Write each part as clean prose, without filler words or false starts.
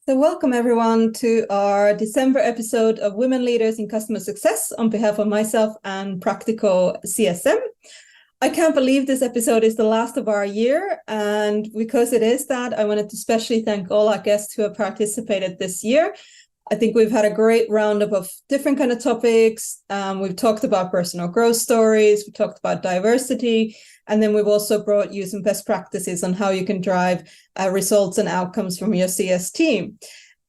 So welcome everyone to our December episode of Women Leaders in Customer Success on behalf of myself and Practical CSM. I can't believe this episode is the last of our year, and because it is that, I wanted to especially thank all our guests who have participated this year. I think we've had a great roundup of different kind of topics. We've talked about personal growth stories, we talked about diversity, and then we've also brought you some best practices on how you can drive results and outcomes from your CS team.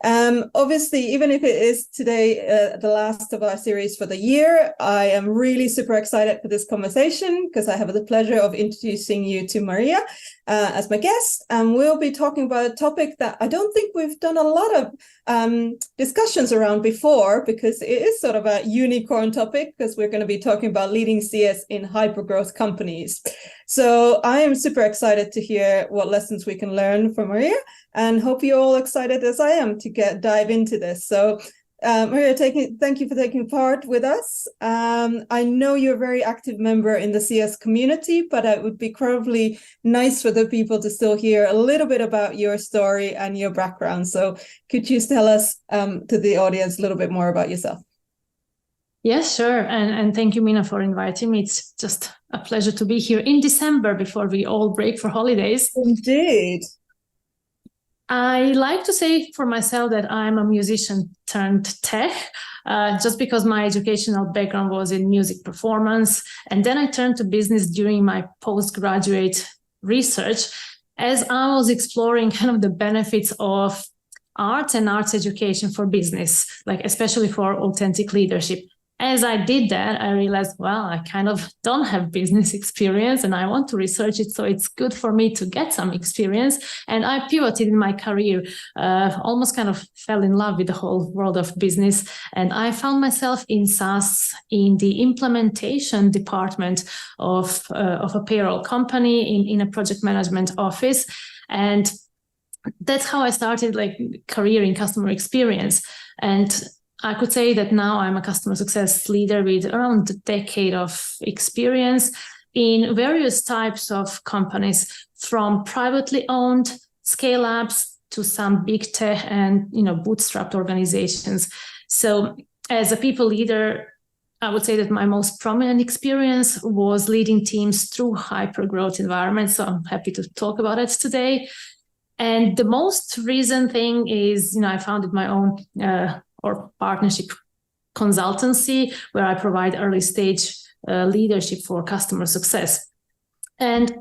Obviously, even if it is today the last of our series for the year, I am really super excited for this conversation because I have the pleasure of introducing you to Marija as my guest. And we'll be talking about a topic that I don't think we've done a lot of discussions around before, because it is sort of a unicorn topic, because we're going to be talking about leading CS in hypergrowth companies. So I am super excited to hear what lessons we can learn from Marija, and hope you're all excited as I am to dive into this. So Marija, thank you for taking part with us. I know you're a very active member in the CS community, but it would be probably nice for the people to still hear a little bit about your story and your background. So could you tell us to the audience a little bit more about yourself? Yes, sure. And thank you, Mina, for inviting me. It's just a pleasure to be here in December before we all break for holidays. Indeed. I like to say for myself that I'm a musician turned tech, just because my educational background was in music performance. And then I turned to business during my postgraduate research as I was exploring kind of the benefits of art and arts education for business, like especially for authentic leadership. As I did that, I realized, well, I kind of don't have business experience and I want to research it. So it's good for me to get some experience. And I pivoted in my career, almost kind of fell in love with the whole world of business. And I found myself in SaaS in the implementation department of a payroll company in a project management office. And that's how I started like career in customer experience. And I could say that now I'm a customer success leader with around a decade of experience in various types of companies, from privately owned scale-ups to some big tech and bootstrapped organizations. So as a people leader, I would say that my most prominent experience was leading teams through hyper-growth environments. So I'm happy to talk about it today. And the most recent thing is, I founded my own or partnership consultancy where I provide early stage leadership for customer success. And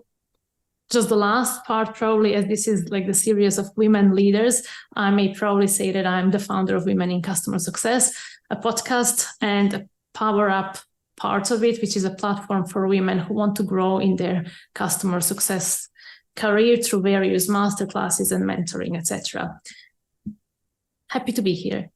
just the last part, probably, as this is like the series of women leaders, I may probably say that I'm the founder of Women in Customer Success, a podcast and a Power Up part of it, which is a platform for women who want to grow in their customer success career through various masterclasses and mentoring, etc. Happy to be here.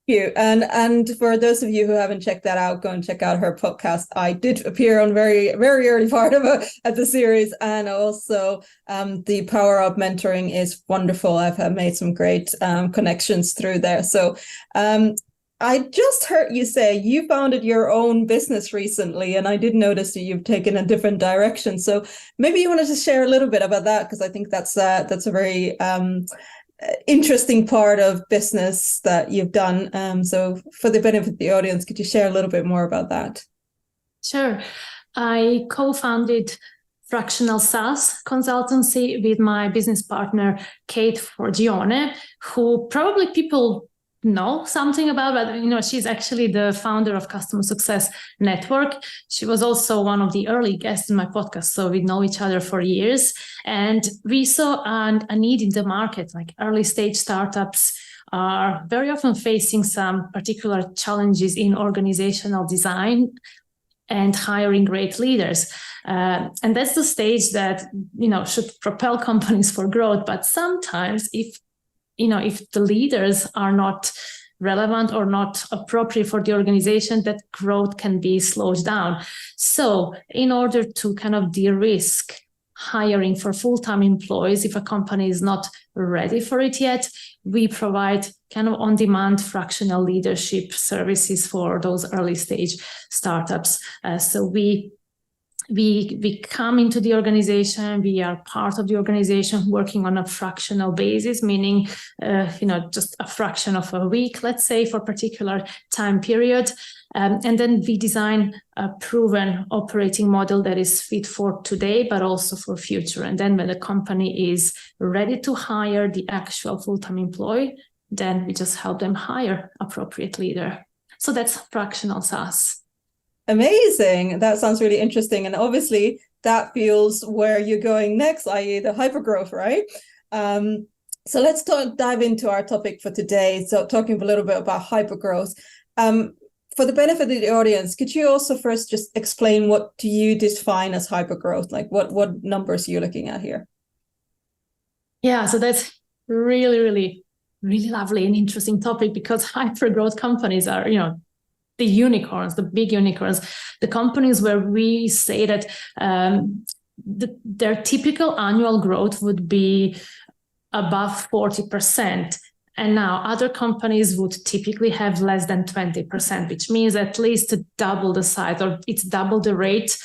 You. And for those of you who haven't checked that out, go and check out her podcast. I did appear on very, very early part of the series, and also the Power Up mentoring is wonderful. I've made some great connections through there. So I just heard you say you founded your own business recently, and I did notice that you've taken a different direction. So maybe you wanted to share a little bit about that, because I think that's a very interesting part of business that you've done. So for the benefit of the audience, could you share a little bit more about that? Sure. I co-founded fractional SaaS consultancy with my business partner, Kate Forgione, who probably people know something about, but she's actually the founder of Customer Success Network. She was also one of the early guests in my podcast, so we know each other for years. And we saw a need in the market, like early stage startups are very often facing some particular challenges in organizational design and hiring great leaders. And that's the stage that should propel companies for growth. But sometimes if the leaders are not relevant or not appropriate for the organization, that growth can be slowed down. So in order to kind of de-risk hiring for full-time employees, if a company is not ready for it yet, we provide kind of on-demand fractional leadership services for those early stage startups. So we we come into the organization, we are part of the organization working on a fractional basis, meaning, just a fraction of a week, let's say, for a particular time period. And then we design a proven operating model that is fit for today, but also for future. And then when the company is ready to hire the actual full-time employee, then we just help them hire appropriate leader. So that's fractional SaaS. Amazing. That sounds really interesting. And obviously that feels where you're going next, i.e. the hypergrowth, right? So let's dive into our topic for today. So talking a little bit about hypergrowth. For the benefit of the audience, could you also first just explain what do you define as hypergrowth? Like what numbers are you looking at here? Yeah, so that's really, really, really lovely and interesting topic, because hypergrowth companies are, the unicorns, the big unicorns, the companies where we say that their typical annual growth would be above 40%. And now other companies would typically have less than 20%, which means at least double the size, or it's double the rate,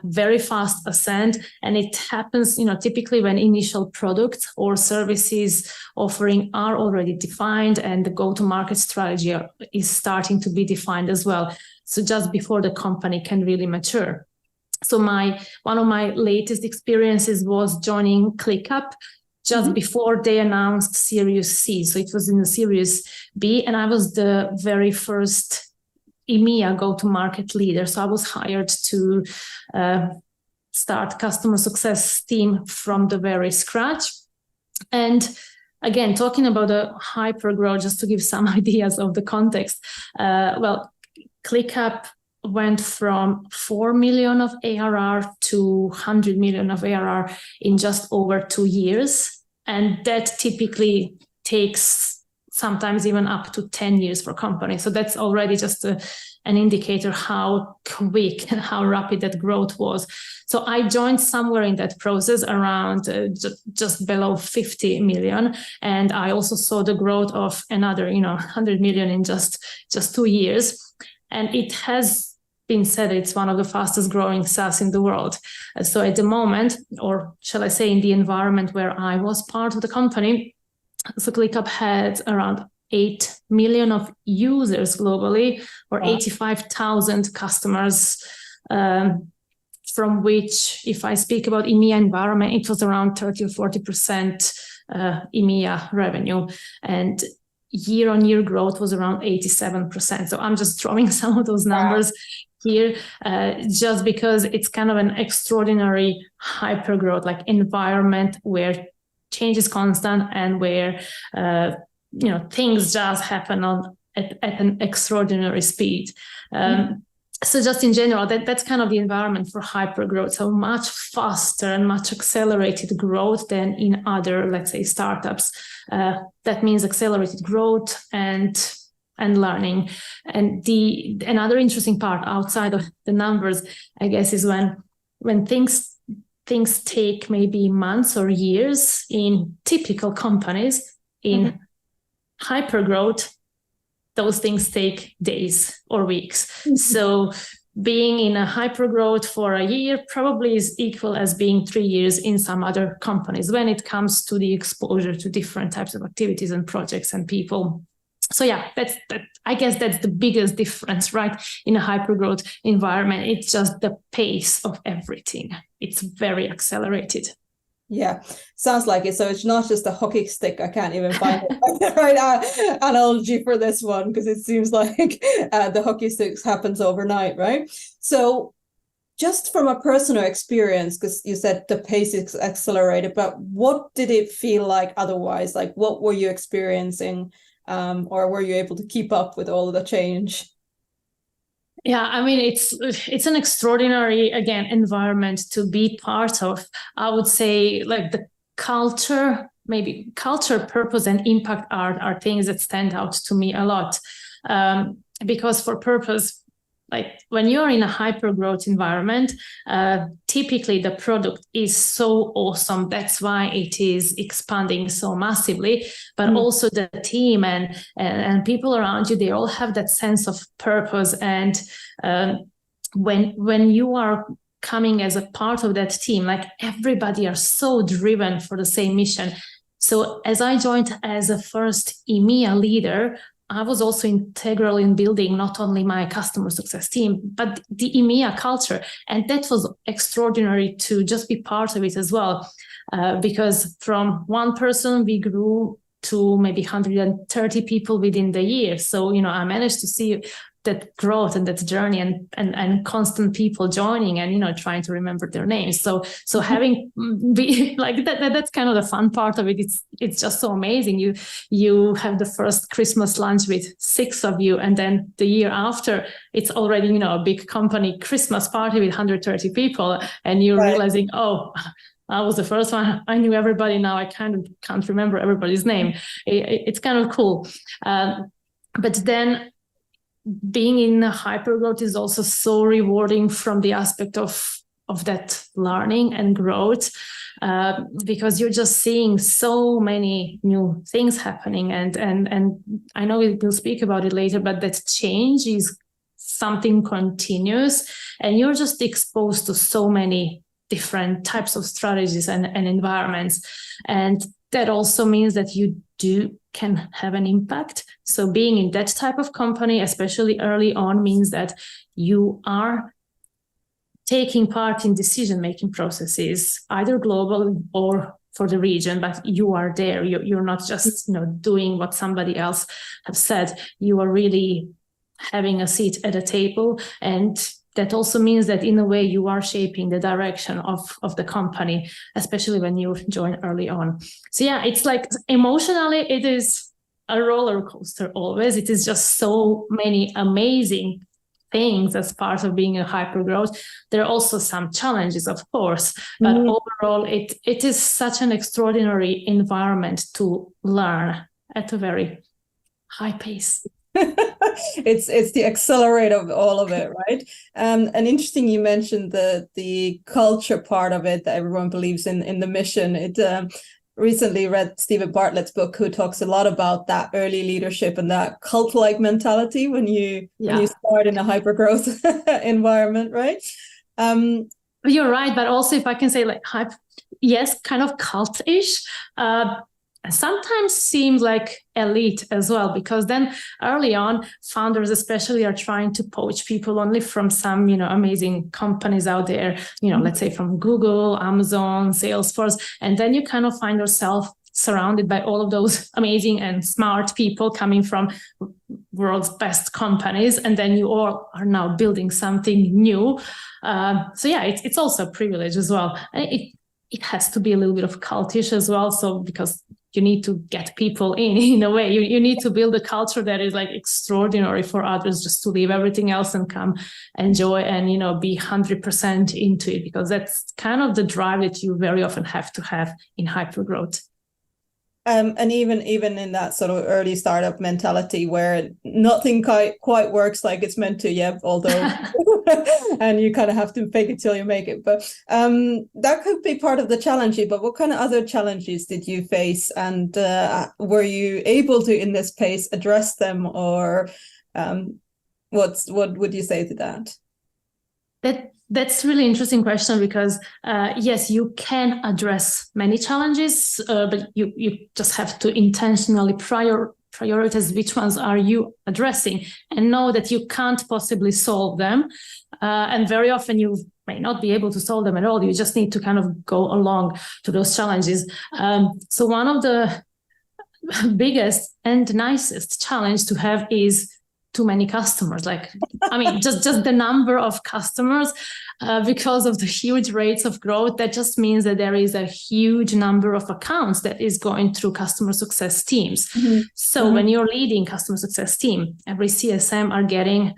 very fast ascent. And it happens, typically when initial products or services offering are already defined and the go-to-market strategy is starting to be defined as well. So just before the company can really mature. So one of my latest experiences was joining ClickUp just before they announced Series C. So it was in the Series B, and I was the very first EMEA go-to-market leader. So I was hired to start customer success team from the very scratch. And again, talking about the hypergrowth, just to give some ideas of the context. ClickUp went from 4 million of ARR to 100 million of ARR in just over 2 years. And that typically takes sometimes even up to 10 years for companies. So that's already just an indicator how quick and how rapid that growth was. So I joined somewhere in that process around just below 50 million. And I also saw the growth of another, 100 million in just 2 years. And it has been said it's one of the fastest growing SaaS in the world. So at the moment, or shall I say in the environment where I was part of the company, so ClickUp had around 8 million of users globally, or 85,000 customers, from which, if I speak about EMEA environment, it was around 30 or 40% EMEA revenue. And year-on-year growth was around 87%. So I'm just throwing some of those numbers here, just because it's kind of an extraordinary hypergrowth, like environment where change is constant and where things just happen at an extraordinary speed. So just in general, that's kind of the environment for hypergrowth. So much faster and much accelerated growth than in other, let's say, startups. That means accelerated growth and learning. And another interesting part outside of the numbers, I guess, is when things take maybe months or years in typical companies. In hypergrowth, those things take days or weeks. So being in a hypergrowth for a year probably is equal as being 3 years in some other companies when it comes to the exposure to different types of activities and projects and people. So yeah, I guess that's the biggest difference, right? In a hypergrowth environment, it's just the pace of everything. It's very accelerated. Yeah, sounds like it. So it's not just a hockey stick. I can't even find the right analogy for this one, because it seems like the hockey sticks happens overnight, right? So just from a personal experience, because you said the pace is accelerated, but what did it feel like otherwise? Like, what were you experiencing? Or were you able to keep up with all of the change? Yeah, I mean, it's an extraordinary, again, environment to be part of. I would say, like, the culture, purpose, and impact are things that stand out to me a lot. Because for purpose, like when you're in a hyper-growth environment, typically the product is so awesome. That's why it is expanding so massively. But also the team and people around you, they all have that sense of purpose. And when you are coming as a part of that team. Like everybody are so driven for the same mission. So as I joined as a first EMEA leader, I was also integral in building not only my customer success team, but the EMEA culture. And that was extraordinary to just be part of it as well. Because from one person, we grew to maybe 130 people within the year. So, I managed to see that growth and that journey and constant people joining and, trying to remember their names. So having be like that's kind of the fun part of it. It's just so amazing. You have the first Christmas lunch with 6 of you. And then the year after, it's already, a big company Christmas party with 130 people. And you're realizing, oh, I was the first one. I knew everybody. Now I kind of can't remember everybody's name. It's kind of cool. But then being in hypergrowth is also so rewarding from the aspect of that learning and growth, because you're just seeing so many new things happening. And I know we'll speak about it later, but that change is something continuous, and you're just exposed to so many different types of strategies and environments. And that also means that you can have an impact. So being in that type of company, especially early on, means that you are taking part in decision-making processes, either global or for the region, but you are there. You're not just doing what somebody else has said. You are really having a seat at a table. And that also means that in a way you are shaping the direction of the company, especially when you join early on. So yeah, it's like emotionally, it is a roller coaster always. It is just so many amazing things as part of being a hypergrowth. There are also some challenges, of course, but overall, it is such an extraordinary environment to learn at a very high pace. It's the accelerator of all of it, right? And interesting, you mentioned the culture part of it, that everyone believes in the mission. It recently read Stephen Bartlett's book, who talks a lot about that early leadership and that cult-like mentality when you start in a hypergrowth environment, right? You're right, but also if I can say yes, kind of cult-ish. Sometimes seems like elite as well, because then early on, founders especially are trying to poach people only from some, amazing companies out there, let's say from Google, Amazon, Salesforce. And then you kind of find yourself surrounded by all of those amazing and smart people coming from world's best companies. And then you all are now building something new. So yeah, it's also a privilege as well. And it has to be a little bit of cultish as well. So because you need to get people in a way, you need to build a culture that is like extraordinary for others just to leave everything else and come enjoy and, be 100% into it, because that's kind of the drive that you very often have to have in hypergrowth. And even in that sort of early startup mentality where nothing quite works like it's meant to, although and you kind of have to fake it till you make it. But that could be part of the challenge. But what kind of other challenges did you face, and were you able to, in this pace, address them, or what would you say to that? That's a really interesting question, because yes, you can address many challenges, but you just have to intentionally prioritize which ones are you addressing, and know that you can't possibly solve them. And very often you may not be able to solve them at all. You just need to kind of go along to those challenges. So one of the biggest and nicest challenge to have is too many customers. Just the number of customers, because of the huge rates of growth, that just means that there is a huge number of accounts that is going through customer success teams. So when you're leading customer success team, every CSM are getting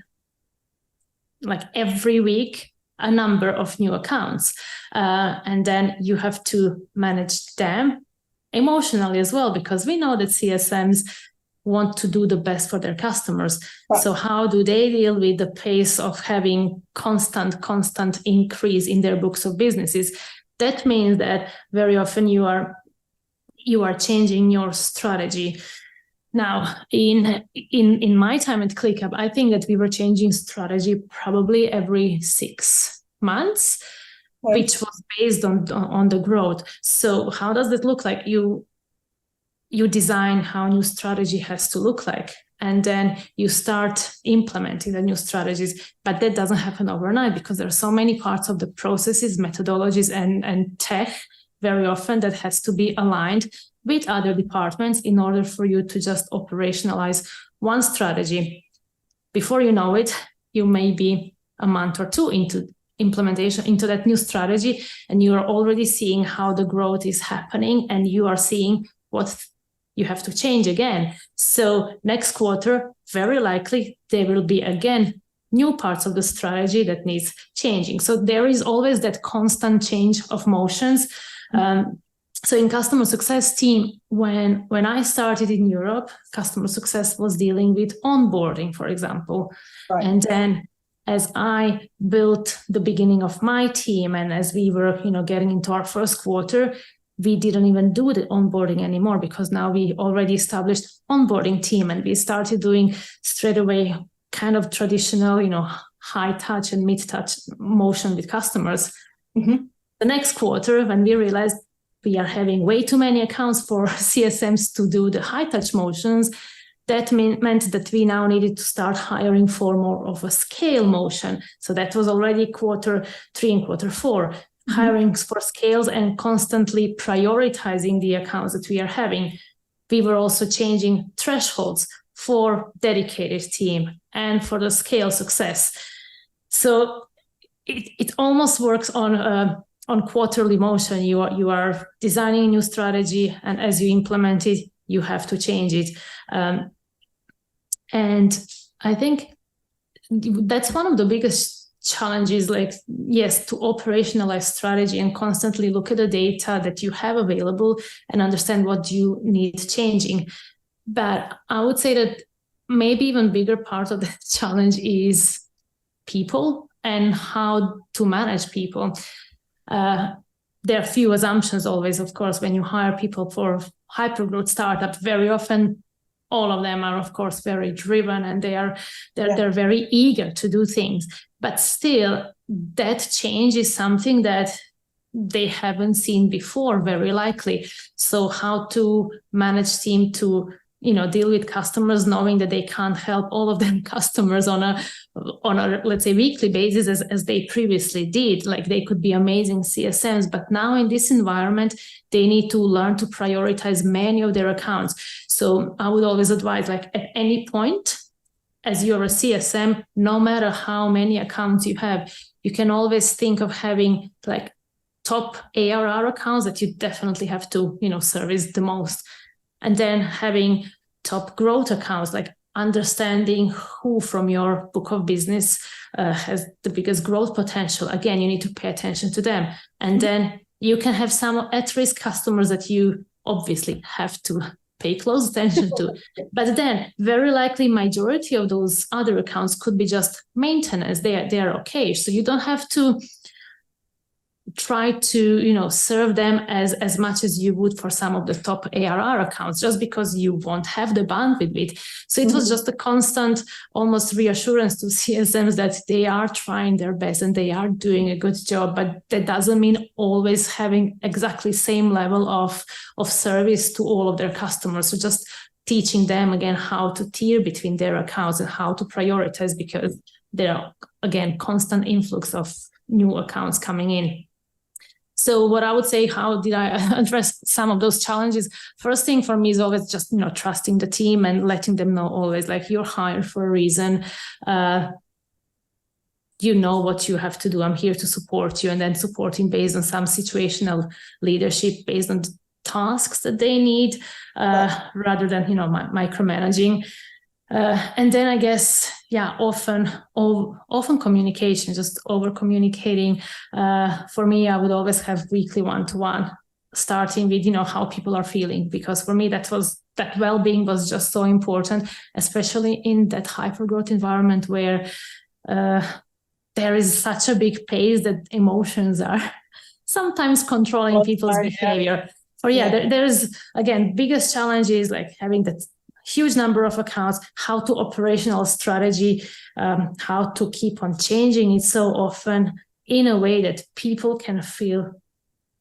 every week a number of new accounts. And then you have to manage them emotionally as well, because we know that CSMs want to do the best for their customers. Right. So how do they deal with the pace of having constant increase in their books of businesses? That means that very often you are changing your strategy. Now, in my time at ClickUp, I think that we were changing strategy probably every 6 months, Right. which was based on the growth. So how does that look like? You design how new strategy has to look like, and then you start implementing the new strategies. But that doesn't happen overnight, because there are so many parts of the processes, methodologies, and tech very often that has to be aligned with other departments in order for you to just operationalize one strategy. Before you know it, you may be a month or two into implementation into that new strategy, and you are already seeing how the growth is happening, and you are seeing what you have to change again. So next quarter, very likely, there will be again new parts of the strategy that needs changing. So there is always that constant change of motions. So in customer success team, when I started in Europe, customer success was dealing with onboarding, for example. Right. And then as I built the beginning of my team, and as we were, getting into our first quarter, we didn't even do the onboarding anymore, because now we already established onboarding team, and we started doing straight away kind of traditional, high touch and mid touch motion with customers. Mm-hmm. The next quarter, when we realized we are having way too many accounts for CSMs to do the high touch motions, that meant that we now needed to start hiring for more of a scale motion. So that was already quarter 3 and quarter 4. Hiring for scales and constantly prioritizing the accounts that we are having. We were also changing thresholds for dedicated team and for the scale success. So it almost works on quarterly motion. You are designing a new strategy, and as you implement it, you have to change it. And I think that's one of the biggest challenges, yes, to operationalize strategy and constantly look at the data that you have available and understand what you need changing. But I would say that maybe even bigger part of the challenge is people and how to manage people. There are few assumptions always, of course, when you hire people for hypergrowth startup. Very often all of them are, of course, very driven, and they're very eager to do things. But still, that change is something that they haven't seen before, very likely. So how to manage team to, deal with customers, knowing that they can't help all of them customers on a let's say weekly basis as they previously did. Like, they could be amazing CSMs, but now in this environment, they need to learn to prioritize many of their accounts. So I would always advise, at any point, as you're a CSM, no matter how many accounts you have, you can always think of having top ARR accounts that you definitely have to, service the most. And then having top growth accounts, understanding who from your book of business has the biggest growth potential. Again, you need to pay attention to them. And then you can have some at-risk customers that you obviously have to pay close attention to. But then very likely majority of those other accounts could be just maintenance. They are okay. So you don't have to try to, serve them as much as you would for some of the top ARR accounts, just because you won't have the bandwidth with. So it was just a constant, almost reassurance to CSMs that they are trying their best and they are doing a good job, but that doesn't mean always having exactly same level of service to all of their customers. So just teaching them again how to tier between their accounts and how to prioritize, because there are, again, constant influx of new accounts coming in. So what I would say, how did I address some of those challenges? First thing for me is always just, trusting the team and letting them know always, you're hired for a reason. You know what you have to do. I'm here to support you. And then supporting based on some situational leadership, based on tasks that they need, rather than, micromanaging. And then I guess, often communication, just over communicating. For me, I would always have weekly one-to-one, starting with, how people are feeling, because for me, that well-being was just so important, especially in that hypergrowth environment where there is such a big pace that emotions are sometimes controlling people's behavior. There is, again, biggest challenge is having that huge number of accounts, how to operational strategy, how to keep on changing it so often in a way that people can feel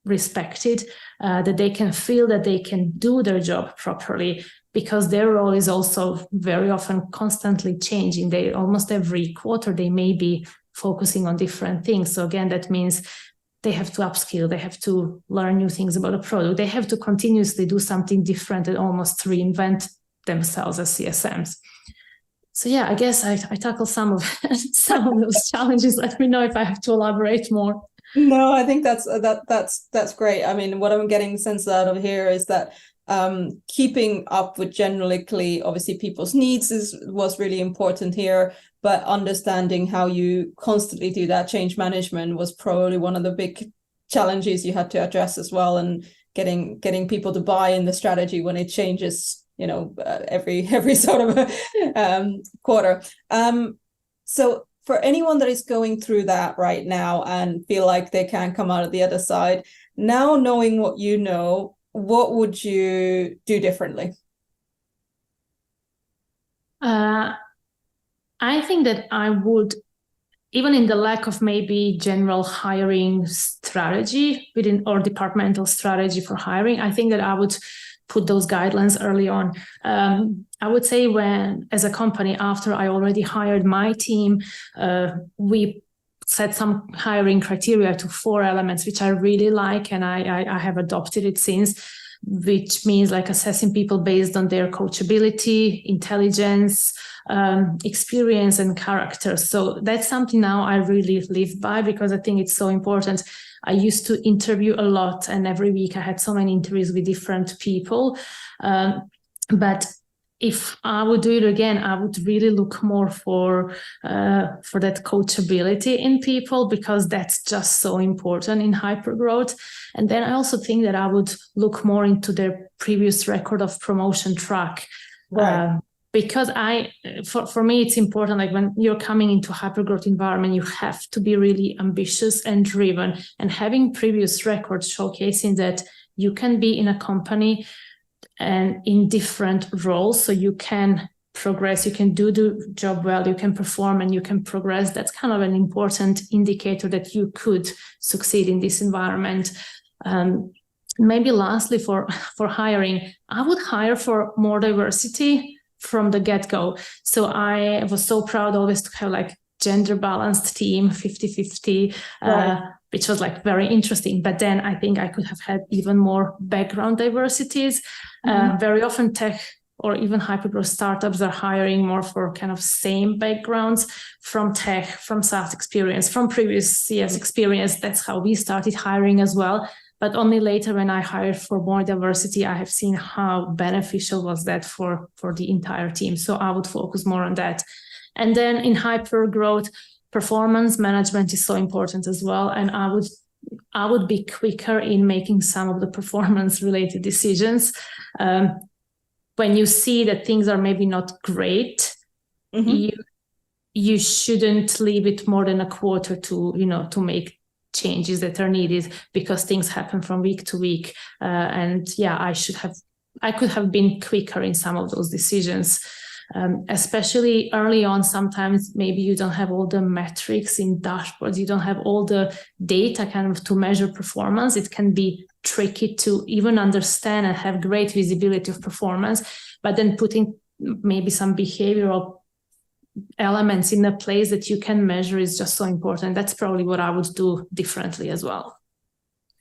respected, that they can feel that they can do their job properly, because their role is also very often constantly changing. They almost every quarter, they may be focusing on different things. So again, that means they have to upskill, they have to learn new things about a product, they have to continuously do something different and almost reinvent themselves as CSMs. So yeah, I guess I tackle some of those challenges. Let me know if I have to elaborate more. No, I think that's great. I mean, what I'm getting sense out of here is that keeping up with generally, obviously, people's needs was really important here, but understanding how you constantly do that change management was probably one of the big challenges you had to address as well, and getting people to buy in the strategy when it changes, every sort of quarter. So for anyone that is going through that right now and feel like they can't come out of the other side, now knowing what you know, what would you do differently? I think that I would, even in the lack of maybe general hiring strategy within or departmental strategy for hiring, I think that I would put those guidelines early on. I would say when, as a company, after I already hired my team, we set some hiring criteria to 4 elements, which I really like, and I have adopted it since, which means like assessing people based on their coachability, intelligence, experience, and character. So that's something now I really live by, because I think it's so important. I used to interview a lot, and every week I had so many interviews with different people. But if I would do it again, I would really look more for that coachability in people, because that's just so important in hypergrowth. And then I also think that I would look more into their previous record of promotion track. Right. Because for me, it's important, like when you're coming into a hypergrowth environment, you have to be really ambitious and driven, and having previous records showcasing that you can be in a company and in different roles, so you can progress, you can do the job well, you can perform, and you can progress. That's kind of an important indicator that you could succeed in this environment. Maybe lastly, for hiring, I would hire for more diversity from the get-go. So I was so proud always to have like gender balanced team, 50-50, right. Which was like very interesting. But then I think I could have had even more background diversities. Very often tech or even hypergrowth startups are hiring more for kind of same backgrounds, from tech, from SaaS experience, from previous CS experience. That's how we started hiring as well. But only later, when I hired for more diversity, I have seen how beneficial was that for the entire team. So I would focus more on that. And then in hypergrowth, performance management is so important as well. And I would be quicker in making some of the performance related decisions. When you see that things are maybe not great, you shouldn't leave it more than a quarter to make changes that are needed, because things happen from week to week. And yeah, I could have been quicker in some of those decisions. Especially early on, sometimes maybe you don't have all the metrics in dashboards, you don't have all the data kind of to measure performance. It can be tricky to even understand and have great visibility of performance, but then putting maybe some behavioral elements in a place that you can measure is just so important. That's probably what I would do differently as well.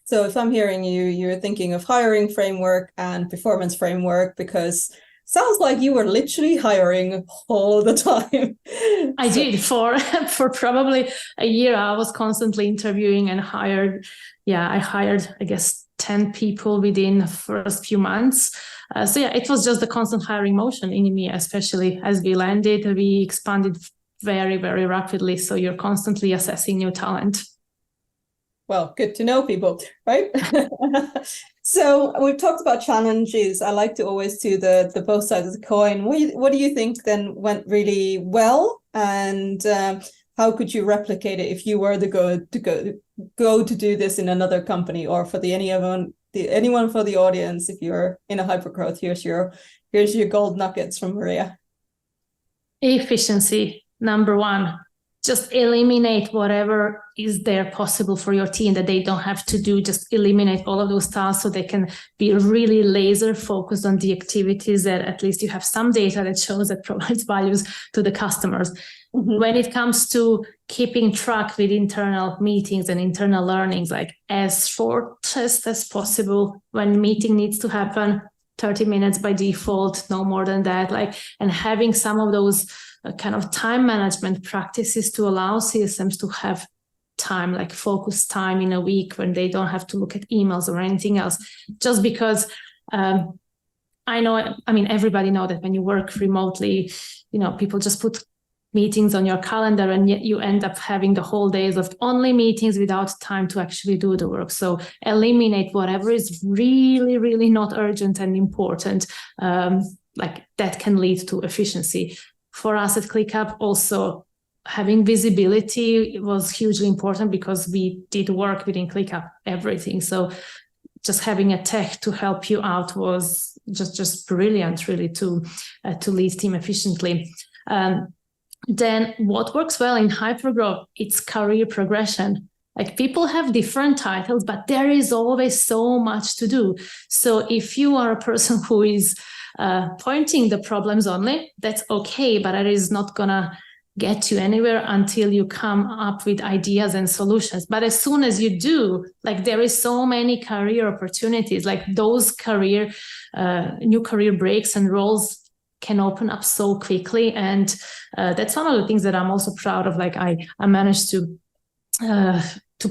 So if I'm hearing you, you're thinking of hiring framework and performance framework, because sounds like you were literally hiring all the time. I did for probably a year. I was constantly interviewing and hired. Yeah, I hired, I guess, 10 people within the first few months. So yeah, it was just the constant hiring motion in EMEA, especially as we landed, we expanded very, very rapidly. So you're constantly assessing new talent. Well, good to know people, right? So we've talked about challenges. I like to always do the both sides of the coin. What do you think then went really well, and how could you replicate it if you were go to do this in another company, or for anyone for the audience? If you're in a hypergrowth, here's your gold nuggets from Marija. Efficiency, number one. just eliminate whatever is there possible for your team that they don't have to do. Just eliminate all of those tasks so they can be really laser focused on the activities that at least you have some data that shows that provides values to the customers. Mm-hmm. When it comes to keeping track with internal meetings and internal learnings, like as short as possible, when meeting needs to happen, 30 minutes by default, no more than that, and having some of those kind of time management practices to allow CSMs to have time, like focused time in a week when they don't have to look at emails or anything else. Just because everybody know that when you work remotely, people just put meetings on your calendar, and yet you end up having the whole days of only meetings without time to actually do the work. So eliminate whatever is really, really not urgent and important, that can lead to efficiency. For us at ClickUp, also having visibility was hugely important because we did work within ClickUp, everything. So just having a tech to help you out was just brilliant, really, to lead team efficiently. Then what works well in Hypergrowth, it's career progression. Like, people have different titles, but there is always so much to do. So if you are a person who is pointing the problems only, that's okay, but it is not gonna get you anywhere until you come up with ideas and solutions. But as soon as you do, there is so many career opportunities, those new career breaks and roles can open up so quickly. And that's one of the things that I'm also proud of. I managed to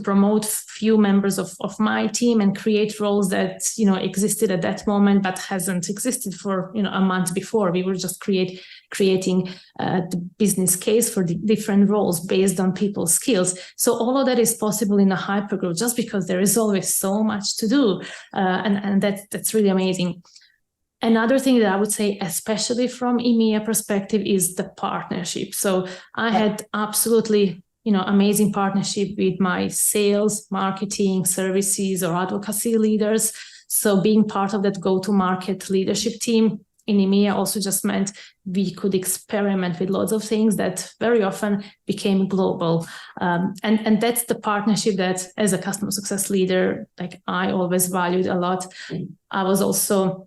promote few members of my team and create roles that existed at that moment but hasn't existed for a month before. We were just creating the business case for the different roles based on people's skills. So all of that is possible in a hypergrowth just because there is always so much to do, and that's really amazing. Another thing that I would say, especially from EMEA perspective, is the partnership. So I had absolutely amazing partnership with my sales, marketing, services, or advocacy leaders. So being part of that go-to-market leadership team in EMEA also just meant we could experiment with lots of things that very often became global. And that's the partnership that, as a customer success leader, I always valued a lot. I was also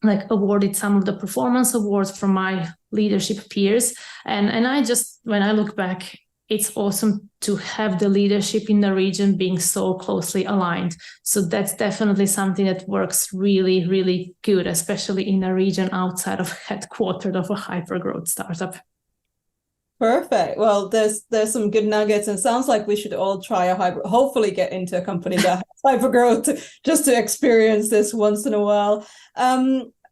awarded some of the performance awards from my leadership peers. And I just, when I look back, it's awesome to have the leadership in the region being so closely aligned. So that's definitely something that works really, really good, especially in a region outside of headquartered of a hypergrowth startup. Perfect. Well, there's some good nuggets, and it sounds like we should all try hopefully get into a company that has hypergrowth just to experience this once in a while.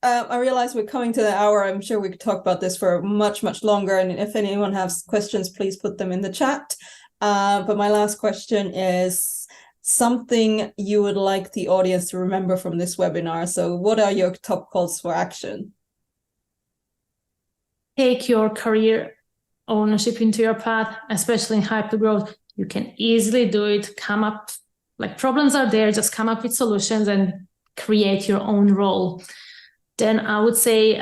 I realize we're coming to the hour. I'm sure we could talk about this for much, much longer. And if anyone has questions, please put them in the chat. But my last question is something you would like the audience to remember from this webinar. So what are your top calls for action? Take your career ownership into your path, especially in hypergrowth. You can easily do it. Come up, problems are there, just come up with solutions and create your own role. Then I would say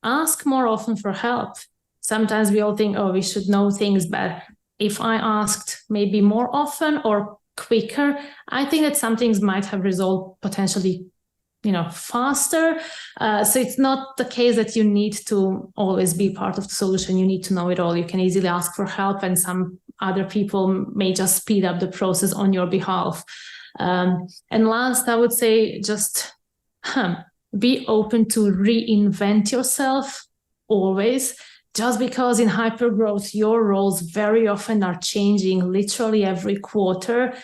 ask more often for help. Sometimes we all think, we should know things, but if I asked maybe more often or quicker, I think that some things might have resolved potentially, faster. So it's not the case that you need to always be part of the solution. You need to know it all. You can easily ask for help, and some other people may just speed up the process on your behalf. And last, I would say just be open to reinvent yourself always. Just because in hypergrowth, your roles very often are changing literally every quarter.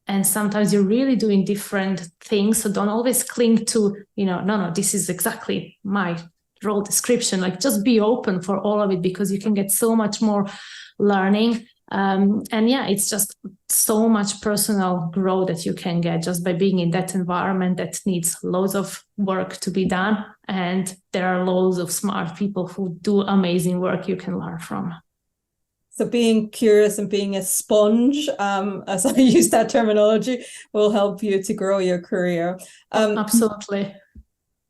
And sometimes you're really doing different things. So don't always cling to, no, this is exactly my role description. Just be open for all of it, because you can get so much more learning. It's just so much personal growth that you can get just by being in that environment that needs loads of work to be done. And there are loads of smart people who do amazing work you can learn from. So being curious and being a sponge, as I use that terminology, will help you to grow your career. Absolutely.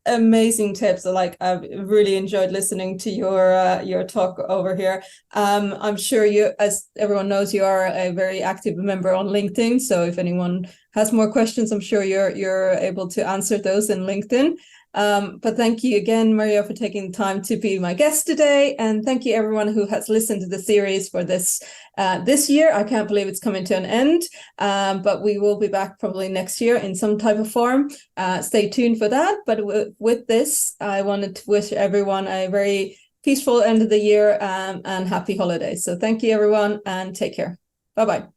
amazing tips. Like, I've really enjoyed listening to your talk over here. I'm sure you, as everyone knows, you are a very active member on LinkedIn. So if anyone has more questions, I'm sure you're able to answer those in LinkedIn. But thank you again, Marija, for taking the time to be my guest today. And thank you everyone who has listened to the series for this year. I can't believe it's coming to an end, but we will be back probably next year in some type of form. Stay tuned for that. But with this, I wanted to wish everyone a very peaceful end of the year and happy holidays. So thank you, everyone, and take care. Bye-bye.